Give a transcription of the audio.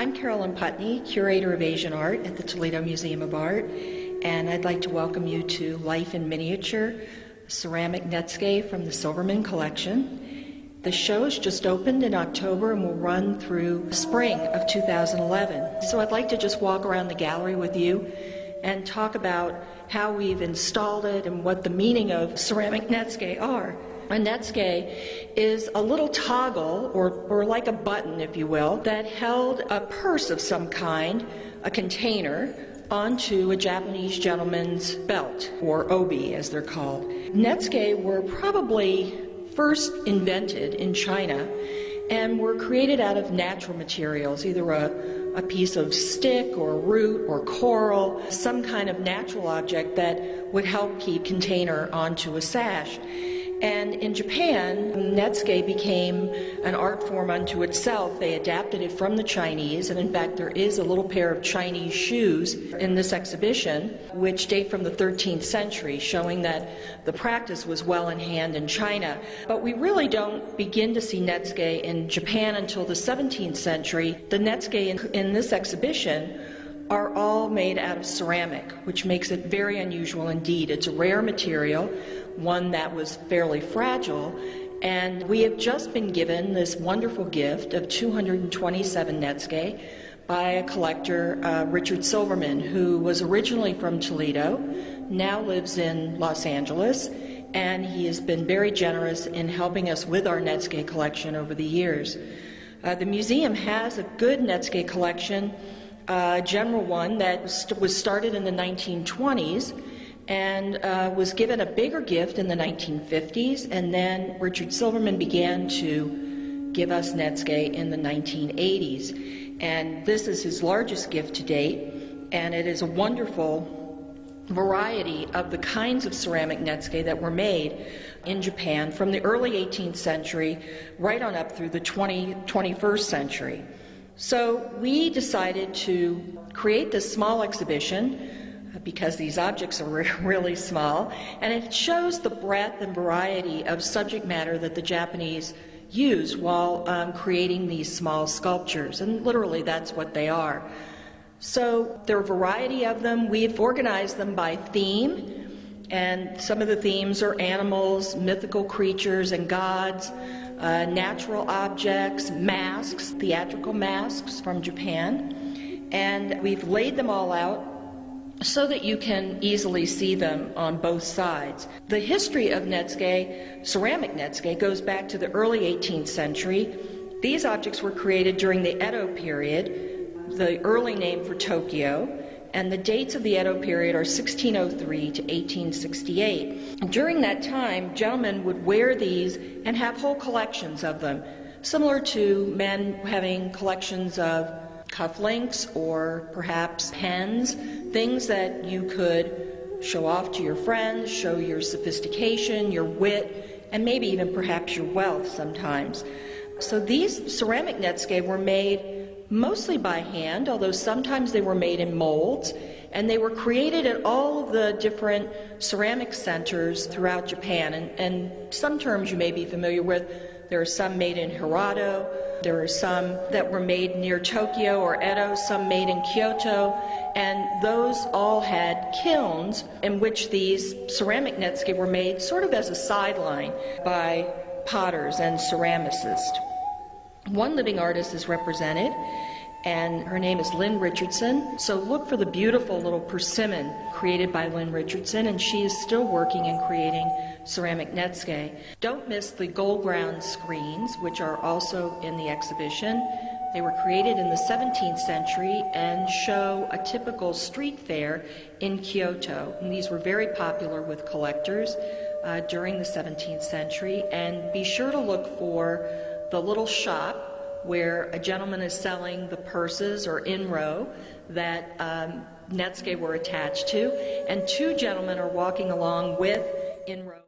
I'm Carolyn Putney, Curator of Asian Art at the Toledo Museum of Art, and I'd like to welcome you to Life in Miniature, ceramic Netsuke from the Silverman collection. The show's just opened in October and will run through spring of 2011. So I'd like to just walk around the gallery with you and talk about how we've installed it and what the meaning of ceramic Netsuke are. A Netsuke is a little toggle, or like a button, if you will, that held a purse of some kind, a container, onto a Japanese gentleman's belt, or obi as they're called. Netsuke were probably first invented in China and were created out of natural materials, either a piece of stick or root or coral, some kind of natural object that would help keep container onto a sash. And in Japan, Netsuke became an art form unto itself. They adapted it from the Chinese, and in fact there is a little pair of Chinese shoes in this exhibition which date from the 13th century, showing that the practice was well in hand in China. But we really don't begin to see Netsuke in Japan until the 17th century. The Netsuke in this exhibition are all made out of ceramic, which makes it very unusual indeed. It's a rare material, one that was fairly fragile, and we have just been given this wonderful gift of 227 Netsuke by a collector, Richard Silverman, who was originally from Toledo, now lives in Los Angeles, and he has been very generous in helping us with our Netsuke collection over the years. The museum has a good Netsuke collection, a general one that was started in the 1920s and was given a bigger gift in the 1950s, and then Richard Silverman began to give us Netsuke in the 1980s. And this is his largest gift to date, and it is a wonderful variety of the kinds of ceramic Netsuke that were made in Japan from the early 18th century right on up through the 21st century. So we decided to create this small exhibition because these objects are really small, and it shows the breadth and variety of subject matter that the Japanese used while creating these small sculptures, and literally that's what they are. So there are a variety of them. We've organized them by theme, and some of the themes are animals, mythical creatures and gods, natural objects, masks, theatrical masks from Japan, and we've laid them all out so that you can easily see them on both sides. The history of Netsuke, ceramic Netsuke, goes back to the early 18th century. These objects were created during the Edo period, the early name for Tokyo, and the dates of the Edo period are 1603 to 1868. During that time, gentlemen would wear these and have whole collections of them, similar to men having collections of cufflinks or perhaps pens, things that you could show off to your friends, show your sophistication, your wit, and maybe even perhaps your wealth sometimes. So these ceramic Netsuke were made mostly by hand, although sometimes they were made in molds, and they were created at all of the different ceramic centers throughout Japan. And some terms you may be familiar with. There are some made in Hirado, there are some that were made near Tokyo or Edo, some made in Kyoto, and those all had kilns in which these ceramic Netsuke were made sort of as a sideline by potters and ceramicists. One living artist is represented, and her name is Lynn Richardson. So look for the beautiful little persimmon created by Lynn Richardson, and she is still working and creating ceramic Netsuke. Don't miss the gold ground screens, which are also in the exhibition. They were created in the 17th century and show a typical street fair in Kyoto. And these were very popular with collectors during the 17th century. And be sure to look for the little shop where a gentleman is selling the purses or in-row that Netsuke were attached to, and two gentlemen are walking along with in-row.